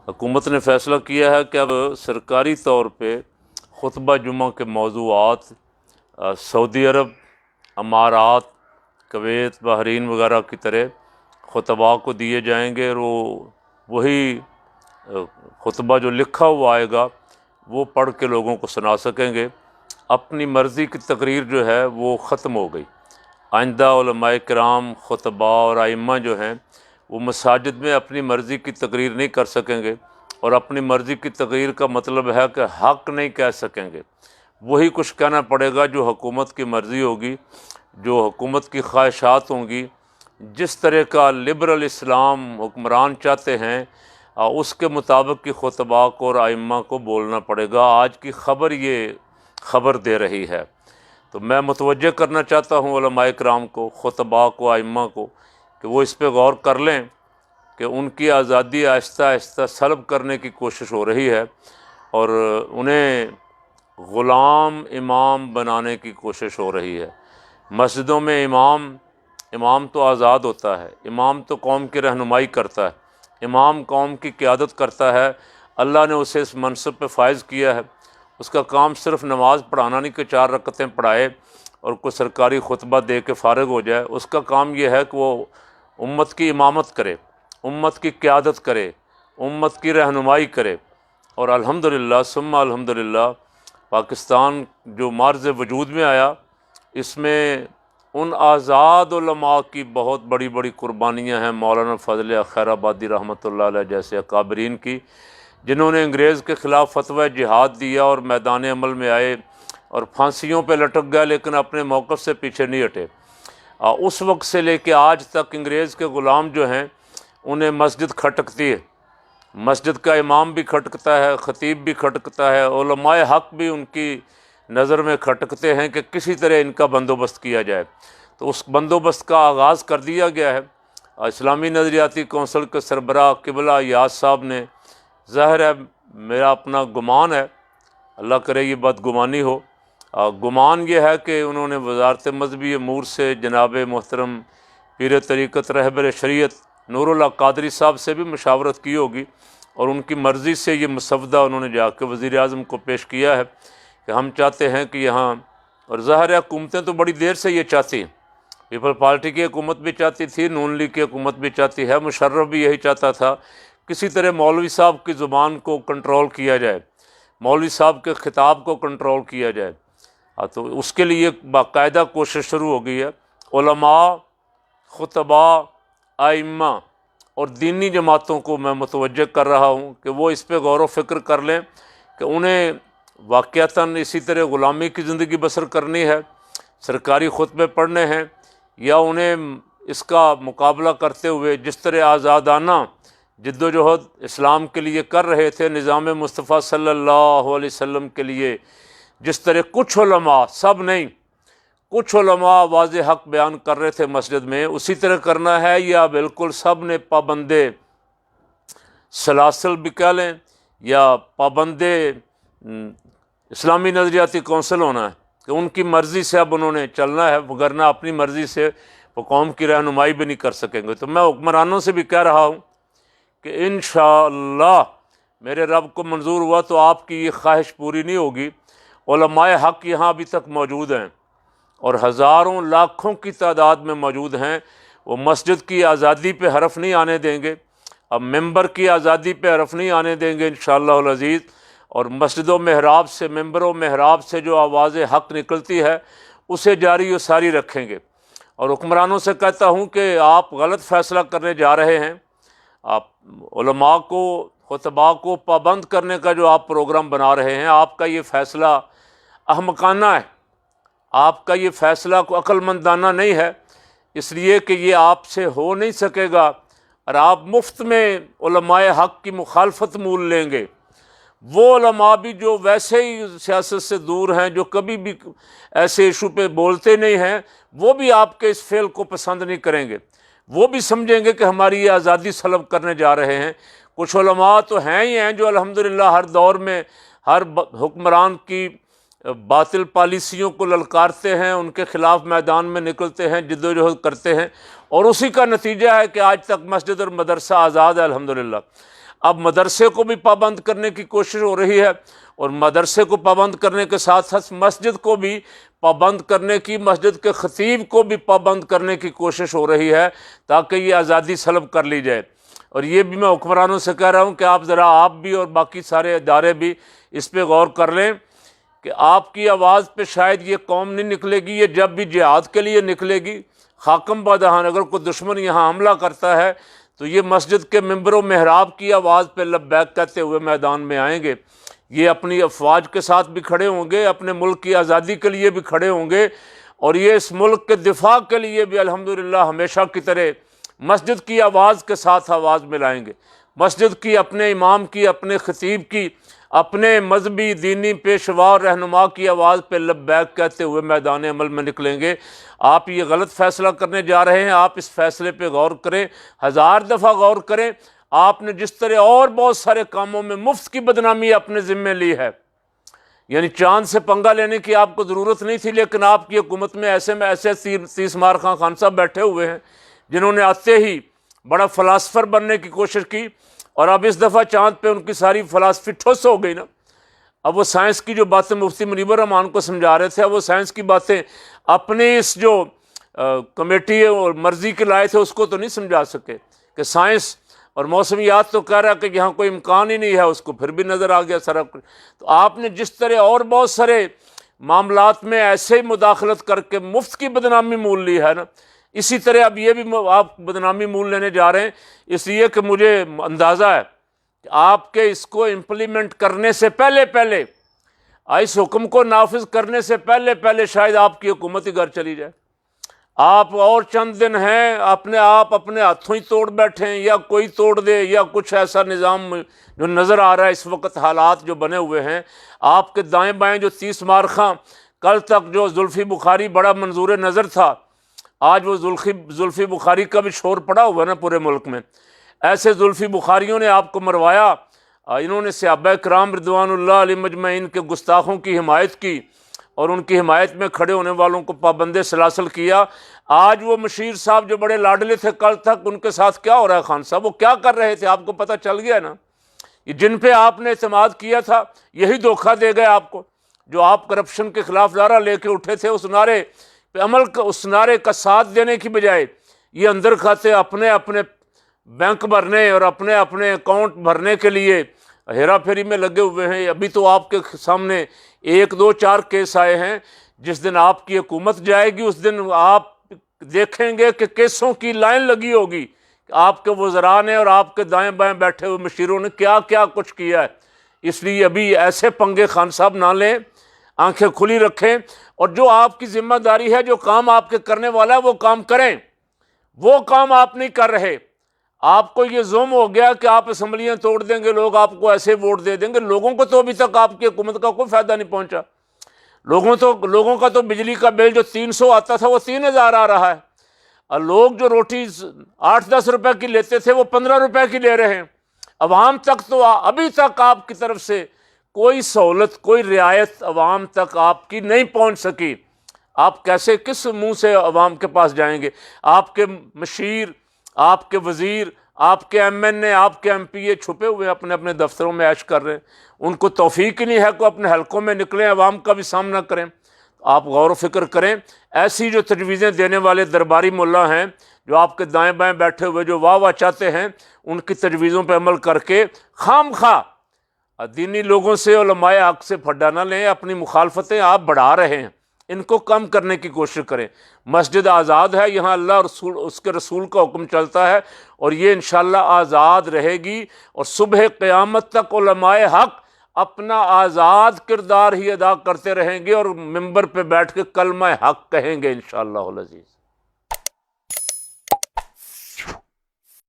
حکومت نے فیصلہ کیا ہے کہ اب سرکاری طور پہ خطبہ جمعہ کے موضوعات سعودی عرب، امارات، کویت، بحرین وغیرہ کی طرح خطباء کو دیے جائیں گے، اور وہی خطبہ جو لکھا ہوا آئے گا وہ پڑھ کے لوگوں کو سنا سکیں گے۔ اپنی مرضی کی تقریر جو ہے وہ ختم ہو گئی۔ آئندہ علماء کرام، خطباء اور ائمہ جو ہیں وہ مساجد میں اپنی مرضی کی تقریر نہیں کر سکیں گے، اور اپنی مرضی کی تقریر کا مطلب ہے کہ حق نہیں کہہ سکیں گے۔ وہی کچھ کہنا پڑے گا جو حکومت کی مرضی ہوگی، جو حکومت کی خواہشات ہوں گی، جس طرح کا لبرل اسلام حکمران چاہتے ہیں اس کے مطابق کی خطباء کو اور ائمہ کو بولنا پڑے گا۔ آج کی خبر یہ خبر دے رہی ہے، تو میں متوجہ کرنا چاہتا ہوں علماء کرام کو، خطباء کو، ائمہ کو، کہ وہ اس پہ غور کر لیں کہ ان کی آزادی آہستہ آہستہ سلب کرنے کی کوشش ہو رہی ہے، اور انہیں غلام امام بنانے کی کوشش ہو رہی ہے۔ مسجدوں میں امام تو آزاد ہوتا ہے، امام تو قوم کی رہنمائی کرتا ہے، امام قوم کی قیادت کرتا ہے۔ اللہ نے اسے اس منصب پہ فائز کیا ہے۔ اس کا کام صرف نماز پڑھانا نہیں کہ 4 رکعتیں پڑھائے اور کوئی سرکاری خطبہ دے کے فارغ ہو جائے۔ اس کا کام یہ ہے کہ وہ امت کی امامت کرے، امت کی قیادت کرے، امت کی رہنمائی کرے۔ اور الحمدللہ ثم الحمدللہ پاکستان جو معرض وجود میں آیا، اس میں ان آزاد علماء کی بہت بڑی بڑی قربانیاں ہیں، مولانا فضل خیر آبادی رحمۃ اللہ علیہ جیسے اکابرین کی، جنہوں نے انگریز کے خلاف فتویٰ جہاد دیا اور میدان عمل میں آئے اور پھانسیوں پہ لٹک گئے، لیکن اپنے موقف سے پیچھے نہیں ہٹے۔ اس وقت سے لے کے آج تک انگریز کے غلام جو ہیں انہیں مسجد کھٹکتی ہے، مسجد کا امام بھی کھٹکتا ہے، خطیب بھی کھٹکتا ہے، علماء حق بھی ان کی نظر میں کھٹکتے ہیں کہ کسی طرح ان کا بندوبست کیا جائے۔ تو اس بندوبست کا آغاز کر دیا گیا ہے۔ اسلامی نظریاتی کونسل کے سربراہ قبلہ یاس صاحب نے، ظاہر ہے میرا اپنا گمان ہے، اللہ کرے یہ بدگمانی ہو، گمان یہ ہے کہ انہوں نے وزارت مذہبی امور سے جناب محترم پیر طریقت رہبر شریعت نور اللہ قادری صاحب سے بھی مشاورت کی ہوگی، اور ان کی مرضی سے یہ مسودہ انہوں نے جا کے وزیر اعظم کو پیش کیا ہے کہ ہم چاہتے ہیں کہ یہاں، اور ظاہر ہے حکومتیں تو بڑی دیر سے یہ چاہتی ہیں، پیپل پارٹی کی حکومت بھی چاہتی تھی، نون لیگ کی حکومت بھی چاہتی ہے، مشرف بھی یہی چاہتا تھا، کسی طرح مولوی صاحب کی زبان کو کنٹرول کیا جائے، مولوی صاحب کے خطاب کو کنٹرول کیا جائے۔ تو اس کے لیے باقاعدہ کوشش شروع ہو گئی ہے۔ علماء، خطباء، ائمہ اور دینی جماعتوں کو میں متوجہ کر رہا ہوں کہ وہ اس پہ غور و فکر کر لیں کہ انہیں واقعتاً اسی طرح غلامی کی زندگی بسر کرنی ہے، سرکاری خطبے پڑھنے ہیں، یا انہیں اس کا مقابلہ کرتے ہوئے جس طرح آزادانہ جد و جہد اسلام کے لیے کر رہے تھے، نظام مصطفیٰ صلی اللہ علیہ وسلم کے لیے جس طرح کچھ علماء، سب نہیں، کچھ علماء واضح حق بیان کر رہے تھے مسجد میں، اسی طرح کرنا ہے، یا بالکل سب نے پابندے سلاسل بھی کہہ لیں یا پابندے اسلامی نظریاتی کونسل ہونا ہے کہ ان کی مرضی سے اب انہوں نے چلنا ہے، وگرنہ اپنی مرضی سے وہ قوم کی رہنمائی بھی نہیں کر سکیں گے۔ تو میں حکمرانوں سے بھی کہہ رہا ہوں کہ انشاءاللہ میرے رب کو منظور ہوا تو آپ کی یہ خواہش پوری نہیں ہوگی۔ علماء حق یہاں ابھی تک موجود ہیں اور ہزاروں لاکھوں کی تعداد میں موجود ہیں، وہ مسجد کی آزادی پہ حرف نہیں آنے دیں گے، اب ممبر کی آزادی پہ حرف نہیں آنے دیں گے انشاءاللہ العزیز، اور مسجد و محراب سے، ممبر و محراب سے جو آواز حق نکلتی ہے اسے جاری و ساری رکھیں گے۔ اور حکمرانوں سے کہتا ہوں کہ آپ غلط فیصلہ کرنے جا رہے ہیں، آپ علماء کو، خطباء کو پابند کرنے کا جو آپ پروگرام بنا رہے ہیں، آپ کا یہ فیصلہ احمقانہ ہے، آپ کا یہ فیصلہ کو عقل مندانہ نہیں ہے، اس لیے کہ یہ آپ سے ہو نہیں سکے گا، اور آپ مفت میں علماء حق کی مخالفت مول لیں گے۔ وہ علماء بھی جو ویسے ہی سیاست سے دور ہیں، جو کبھی بھی ایسے ایشو پہ بولتے نہیں ہیں، وہ بھی آپ کے اس فعل کو پسند نہیں کریں گے، وہ بھی سمجھیں گے کہ ہماری یہ آزادی سلب کرنے جا رہے ہیں۔ کچھ علماء تو ہیں ہی ہیں جو الحمدللہ ہر دور میں ہر حکمران کی باطل پالیسیوں کو للکارتے ہیں، ان کے خلاف میدان میں نکلتے ہیں، جد و جہد کرتے ہیں، اور اسی کا نتیجہ ہے کہ آج تک مسجد اور مدرسہ آزاد ہے الحمدللہ۔ اب مدرسے کو بھی پابند کرنے کی کوشش ہو رہی ہے، اور مدرسے کو پابند کرنے کے ساتھ ساتھ مسجد کو بھی پابند کرنے کی، مسجد کے خطیب کو بھی پابند کرنے کی کوشش ہو رہی ہے، تاکہ یہ آزادی سلب کر لی جائے۔ اور یہ بھی میں حکمرانوں سے کہہ رہا ہوں کہ آپ بھی اور باقی سارے ادارے بھی اس پہ غور کر لیں کہ آپ کی آواز پہ شاید یہ قوم نہیں نکلے گی، یہ جب بھی جہاد کے لیے نکلے گی، حاکم بادہان اگر کوئی دشمن یہاں حملہ کرتا ہے تو یہ مسجد کے ممبر و محراب کی آواز پہ لبیک کہتے ہوئے میدان میں آئیں گے، یہ اپنی افواج کے ساتھ بھی کھڑے ہوں گے، اپنے ملک کی آزادی کے لیے بھی کھڑے ہوں گے، اور یہ اس ملک کے دفاع کے لیے بھی الحمدللہ ہمیشہ کی طرح مسجد کی آواز کے ساتھ آواز ملائیں گے، مسجد کی، اپنے امام کی، اپنے خطیب کی، اپنے مذہبی دینی پیشوا اور رہنما کی آواز پہ لبیک کہتے ہوئے میدان عمل میں نکلیں گے۔ آپ یہ غلط فیصلہ کرنے جا رہے ہیں، آپ اس فیصلے پہ غور کریں، 1000 دفعہ غور کریں۔ آپ نے جس طرح اور بہت سارے کاموں میں مفت کی بدنامی اپنے ذمے لی ہے، یعنی چاند سے پنگا لینے کی آپ کو ضرورت نہیں تھی، لیکن آپ کی حکومت میں ایسے 30 مار خان صاحب بیٹھے ہوئے ہیں جنہوں نے آتے ہی بڑا فلاسفر بننے کی کوشش کی، اور اب اس دفعہ چاند پہ ان کی ساری فلاسفی ٹھوس ہو گئی نا۔ اب وہ سائنس کی جو باتیں مفتی منیب الرحمان کو سمجھا رہے تھے، اب وہ سائنس کی باتیں اپنے اس جو کمیٹی اور مرضی کے لائے تھے اس کو تو نہیں سمجھا سکے، کہ سائنس اور موسمیات تو کہہ رہا کہ یہاں کوئی امکان ہی نہیں ہے، اس کو پھر بھی نظر آ گیا سارا کچھ۔ تو آپ نے جس طرح اور بہت سارے معاملات میں ایسے ہی مداخلت کر کے مفت کی بدنامی مول لی ہے نا، اسی طرح اب یہ بھی آپ بدنامی مول لینے جا رہے ہیں، اس لیے کہ مجھے اندازہ ہے کہ آپ کے اس کو امپلیمنٹ کرنے سے پہلے اس حکم کو نافذ کرنے سے پہلے شاید آپ کی حکومت ہی گھر چلی جائے۔ آپ اور چند دن ہیں، اپنے ہاتھوں ہی توڑ بیٹھے ہیں، یا کوئی توڑ دے، یا کچھ ایسا نظام جو نظر آ رہا ہے اس وقت، حالات جو بنے ہوئے ہیں آپ کے دائیں بائیں، جو 30 مارخاں کل تک جو زلفی بخاری بڑا منظور نظر تھا، آج وہ زلفی بخاری کا بھی شور پڑا ہوا ہے نا پورے ملک میں۔ ایسے زلفی بخاریوں نے آپ کو مروایا، انہوں نے صحابہ کرام رضوان اللہ علیہ مجمعین کے گستاخوں کی حمایت کی، اور ان کی حمایت میں کھڑے ہونے والوں کو پابند سلاسل کیا۔ آج وہ مشیر صاحب جو بڑے لاڈلے تھے کل تک، ان کے ساتھ کیا ہو رہا ہے خان صاحب؟ وہ کیا کر رہے تھے؟ آپ کو پتہ چل گیا نا، یہ جن پہ آپ نے اعتماد کیا تھا یہی دھوکہ دے گئے آپ کو، جو آپ کرپشن کے خلاف نعرہ لے کے اٹھے تھے، اس نعرے پہ عمل کا، اس نعرے کا ساتھ دینے کی بجائے یہ اندر کھاتے اپنے بینک بھرنے اور اپنے اکاؤنٹ بھرنے کے لیے ہیرا پھیری میں لگے ہوئے ہیں۔ ابھی تو آپ کے سامنے 1 2 4 کیس آئے ہیں، جس دن آپ کی حکومت جائے گی اس دن آپ دیکھیں گے کہ کیسوں کی لائن لگی ہوگی کہ آپ کے وزراء نے اور آپ کے دائیں بائیں بیٹھے ہوئے مشیروں نے کیا کیا کچھ کیا ہے۔ اس لیے ابھی ایسے پنگے خان صاحب نہ لیں، آنکھیں کھلی رکھیں، اور جو آپ کی ذمہ داری ہے، جو کام آپ کے کرنے والا ہے وہ کام کریں۔ وہ کام آپ نہیں کر رہے، آپ کو یہ ظلم ہو گیا کہ آپ اسمبلیاں توڑ دیں گے، لوگ آپ کو ایسے ووٹ دے دیں گے۔ لوگوں کو تو ابھی تک آپ کی حکومت کا کوئی فائدہ نہیں پہنچا، لوگوں کا تو بجلی کا بل جو 300 آتا تھا وہ 3000 آ رہا ہے، اور لوگ جو روٹی 8-10 روپے کی لیتے تھے وہ 15 روپے کی لے رہے ہیں۔ عوام تک تو ابھی تک آپ کی طرف سے کوئی سہولت، کوئی رعایت عوام تک آپ کی نہیں پہنچ سکی۔ آپ کیسے، کس منہ سے عوام کے پاس جائیں گے؟ آپ کے مشیر، آپ کے وزیر، آپ کے MNA، آپ کے MP چھپے ہوئے اپنے دفتروں میں عیش کر رہے ہیں، ان کو توفیق ہی نہیں ہے کہ اپنے حلقوں میں نکلیں، عوام کا بھی سامنا کریں۔ آپ غور و فکر کریں، ایسی جو تجویزیں دینے والے درباری ملا ہیں، جو آپ کے دائیں بائیں بیٹھے ہوئے جو واہ چاہتے ہیں، ان کی تجویزوں پہ عمل کر کے خام خواہ دینی لوگوں سے، علماء حق سے پھڈا نہ لیں۔ اپنی مخالفتیں آپ بڑھا رہے ہیں، ان کو کم کرنے کی کوشش کریں۔ مسجد آزاد ہے، یہاں اللہ اور اس کے رسول کا حکم چلتا ہے، اور یہ انشاءاللہ آزاد رہے گی، اور صبح قیامت تک علماء حق اپنا آزاد کردار ہی ادا کرتے رہیں گے، اور ممبر پہ بیٹھ کے کلمہ حق کہیں گے انشاءاللہ العزیز۔